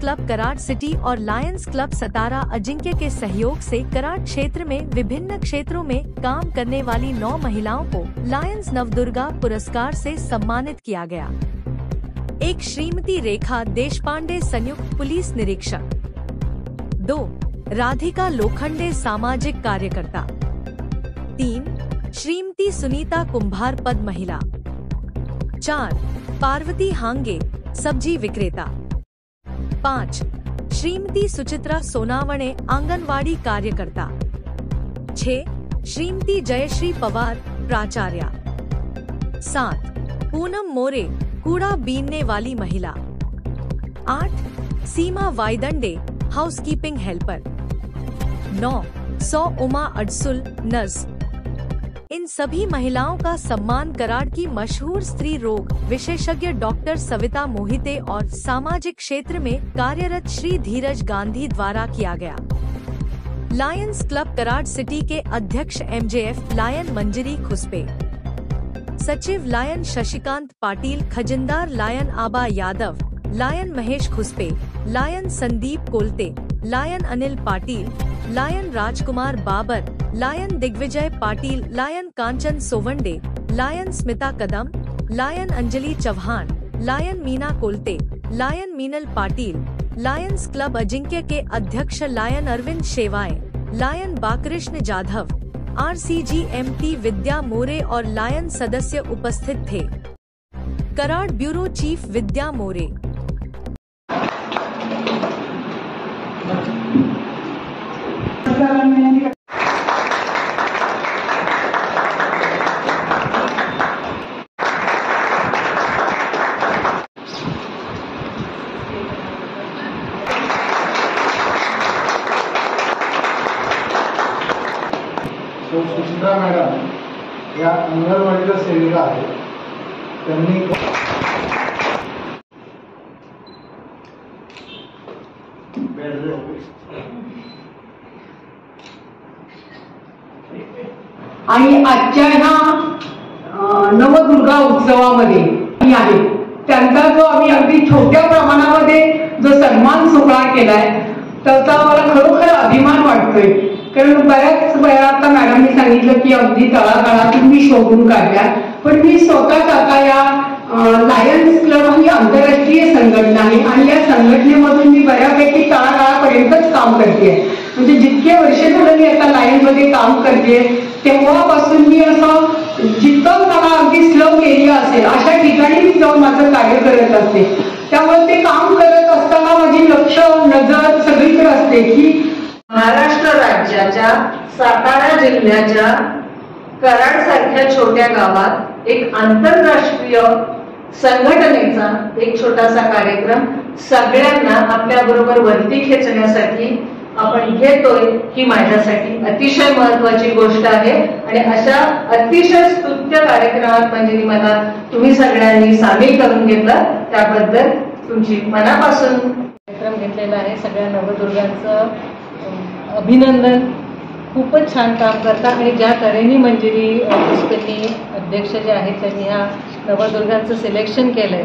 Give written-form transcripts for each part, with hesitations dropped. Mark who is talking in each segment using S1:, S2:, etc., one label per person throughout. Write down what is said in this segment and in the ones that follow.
S1: Club Karad city और Lions club सतारा अजिंक्य के सहयोग से कराड क्षेत्र में विभिन्न क्षेत्रों में काम करने वाली 9 महिलाओं को लायंस नवदुर्गा पुरस्कार से सम्मानित किया गया। 1 श्रीमती रेखा देशपांडे संयुक्त पुलिस निरीक्षक, 2 राधिका लोखंडे सामाजिक कार्यकर्ता, 3 श्रीमती सुनीता कुंभार पद महिला, 4 पार्वती हांगे सब्जी विक्रेता, 5 श्रीमती सुचित्रा सोनावणे आंगनवाड़ी कार्यकर्ता, 6 श्रीमती जयश्री पवार प्राचार्या, 7 पूनम मोरे कूड़ा बीनने वाली महिला, 8 Seema Vaidande housekeeping helper, 9 Uma Adsul nurse. इन सभी महिलाओं का सम्मान कराड की मशहूर स्त्री रोग विशेषज्ञ डॉक्टर सविता मोहिते और सामाजिक क्षेत्र में कार्यरत श्री धीरज गांधी द्वारा किया गया। लायंस क्लब कराड सिटी के अध्यक्ष MJF लायन मंजरी खुसपे, सचिव लायन शशिकांत पाटिल, खजिंदार lion Aba Yadav, lion Mahesh Khuspe, lion Sandeep Kolte, lion Anil Patil, lion Rajkumar Babar, lion Digvijay Patil, lion Kanchan Sowande, lion Smita Kadam, lion Anjali Chauhan, lion Meena Kolte, lion Meenal Patil, lions club Ajinkya के अध्यक्ष lion Arvind Shevale, lion Bakrishna Jadhav, RCGMT Vidya More और लायन सदस्य उपस्थित थे। कराड ब्यूरो चीफ विद्या मोरे।
S2: सुचित्रा मॅडम या अंगणवाडीच्या सेविका आहेत। त्यांनी
S3: आणि आजच्या ह्या नवदुर्गा उत्सवामध्ये आहे त्यांचा जो आम्ही अगदी छोट्या प्रमाणामध्ये जो सन्मान सोहळा केलाय त्याचा मला खरोखर अभिमान वाटतोय। कारण बऱ्याच वेळा आता मॅडमनी सांगितलं की अगदी तळागाळातून मी शोधून काढल्या, पण मी स्वतःच आता या लायन्स क्लब ही आंतरराष्ट्रीय संघटना आहे आणि या संघटनेमधून मी बऱ्यापैकी तळागाळापर्यंतच काम करते। म्हणजे जितके वर्ष झालं मी आता लायन्स मध्ये काम करते तेव्हापासून मी असं जिथं मला अगदी स्लम एरिया असेल अशा ठिकाणी मी जाऊन माझं कार्य करत असते। त्यामुळे ते काम करत असताना माझी लक्ष नजर सगळीकडे असते की
S4: महाराष्ट्र राज्याच्या सातारा जिल्ह्याच्या कराड सारख्या छोट्या गावात एक आंतरराष्ट्रीय संघटनेचा एक छोटासा कार्यक्रम सगळ्यांना आपल्या बरोबर वरती खेचण्यासाठी आपण घेतोय ही माझ्यासाठी अतिशय महत्त्वाची गोष्ट आहे। आणि अशा अतिशय स्तुत्य कार्यक्रमात म्हणजे मला तुम्ही सगळ्यांनी सामील करून घेतलं त्याबद्दल तुमची मनापासून कार्यक्रम घेतलेला आहे। सगळ्या नवदुर्गांचं अभिनंदन। खूपच छान काम करता आणि ज्या तऱ्हेने मंजिरी पुष्करनी अध्यक्ष जे आहेत त्यांनी ह्या नवदुर्गांचं सिलेक्शन केलंय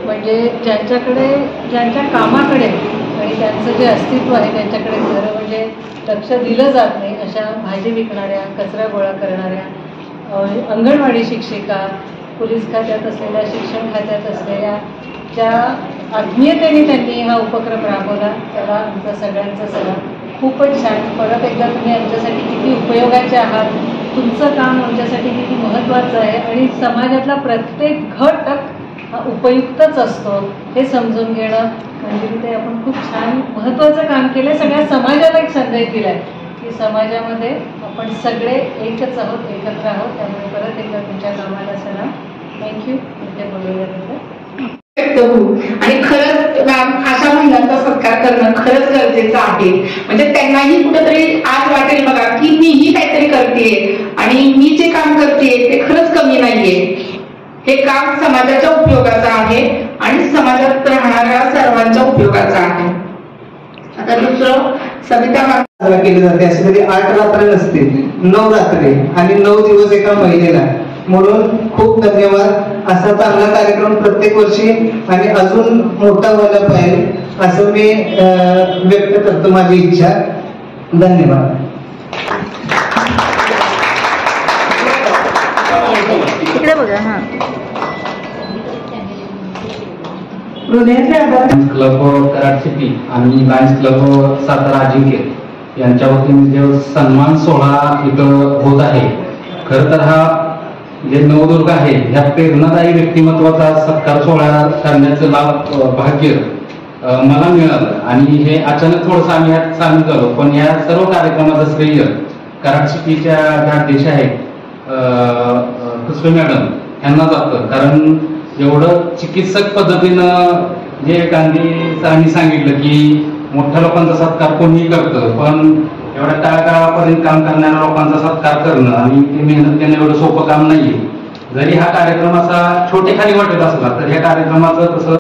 S4: म्हणजे ज्यांच्या कामाकडे आणि त्यांचं जे अस्तित्व आहे त्यांच्याकडे खरं म्हणजे लक्ष दिलं जात नाही अशा भाजी विकणाऱ्या, कचरा गोळा करणाऱ्या, अंगणवाडी शिक्षिका, पोलीस खात्यात असलेल्या, शिक्षण खात्यात असलेल्या ज्या आत्मीयतेने त्यांनी हा उपक्रम राबवला त्याला आमचा सगळ्यांचा सलाम। खूपच छान। परत एकदा तुम्ही आमच्यासाठी किती उपयोगाचे आहात, तुमचं काम आमच्यासाठी किती महत्त्वाचं आहे आणि समाजातला प्रत्येक घटक हा उपयुक्तच असतो हे समजून घेणं म्हणजे ते आपण खूप छान महत्त्वाचं काम केलं। सगळ्या समाजाला एक संदेश दिलाय की समाजामध्ये आपण सगळे एकच आहोत, एकत्र आहोत। त्यामुळे परत एकदा तुमच्या कामाला सलाम। थँक्यू इथे बोलवल्याबद्दल।
S3: आणि खरंच मॅम अशा महिलांचा सत्कार करणं खरंच गरजेचं आहे। म्हणजे त्यांनाही कुठेतरी आज वाटेल बघा की मीही काहीतरी करते आणि मी जे काम करते ते खरंच कमी नाहीये। हे काम समाजाच्या उपयोगाचं आहे आणि समाजात राहणाऱ्या सर्वांच्या उपयोगाचं आहे। आता दुसरं सविता
S2: केली जाते अशी कधी 8 रात्र नसते, 9 रात्री आणि 9 दिवस एका महिलेला। म्हणून खूप धन्यवाद। असा चांगला कार्यक्रम प्रत्येक वर्षी आणि अजून मोठा व्हायला पाहिजे। असं मी व्यक्त करतो माझी इच्छा. धन्यवाद.
S1: इकडे बघा. हा,
S5: क्लब कराड सिटी आणि लायन्स क्लब सातारा अजिंक्य यांच्या वतीने जे सन्मान सोहळा इथं होत आहे, खर तर हा जे नवदुर्ग आहे ह्या प्रेरणादायी व्यक्तिमत्वाचा सत्कार सोहळा करण्याचं भाग्य मला मिळालं आणि हे अचानक थोडंसं आम्ही यात सामील झालो. पण या सर्व कार्यक्रमाचं श्रेय कराड सिटीच्या ज्या अध्यक्ष आहेत खुसवे मॅडम यांना जातं. कारण एवढं चिकित्सक पद्धतीनं जे गांधी सरांनी सांगितलं की मोठ्या लोकांचा सत्कार कोणीही करतं, पण एवढ्या तळागाळापर्यंत काम करणाऱ्या लोकांचा सत्कार करणं आणि ते मेहनत घेणं एवढं सोपं काम नाहीये. जरी हा कार्यक्रम असा छोटेखानी वाटत असला तर ह्या कार्यक्रमाचं तसं